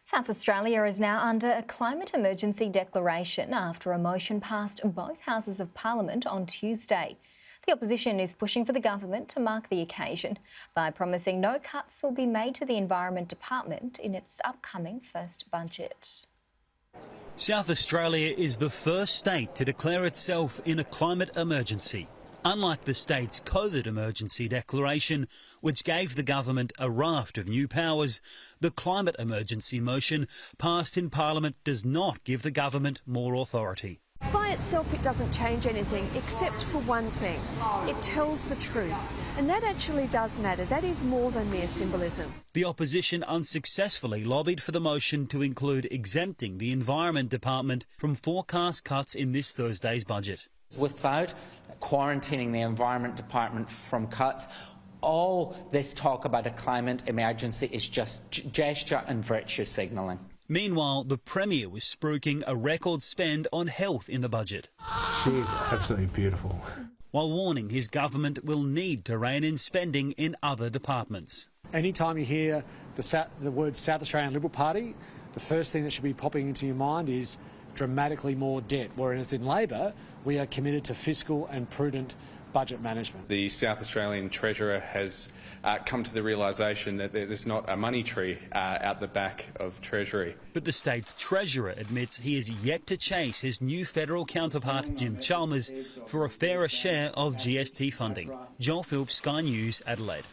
South Australia is now under a climate emergency declaration after a motion passed both houses of Parliament on Tuesday. The opposition is pushing for the government to mark the occasion by promising no cuts will be made to the Environment Department in its upcoming first budget. South Australia is the first state to declare itself in a climate emergency. Unlike the state's COVID emergency declaration, which gave the government a raft of new powers, the climate emergency motion passed in Parliament does not give the government more authority. By itself, it doesn't change anything, except for one thing. It tells the truth. And that actually does matter. That is more than mere symbolism. The opposition unsuccessfully lobbied for the motion to include exempting the Environment Department from forecast cuts in this Thursday's budget. Without quarantining the Environment Department from cuts, all this talk about a climate emergency is just gesture and virtue signalling. Meanwhile, the Premier was spruiking a record spend on health in the budget. She is absolutely beautiful. While warning his government will need to rein in spending in other departments. Anytime you hear the words South Australian Liberal Party, the first thing that should be popping into your mind is dramatically more debt, whereas in Labor we are committed to fiscal and prudent budget management. The South Australian Treasurer has come to the realisation that there's not a money tree out the back of Treasury. But the state's Treasurer admits he is yet to chase his new federal counterpart, Jim Chalmers, for a fairer share of GST funding. Joel Phillips, Sky News, Adelaide.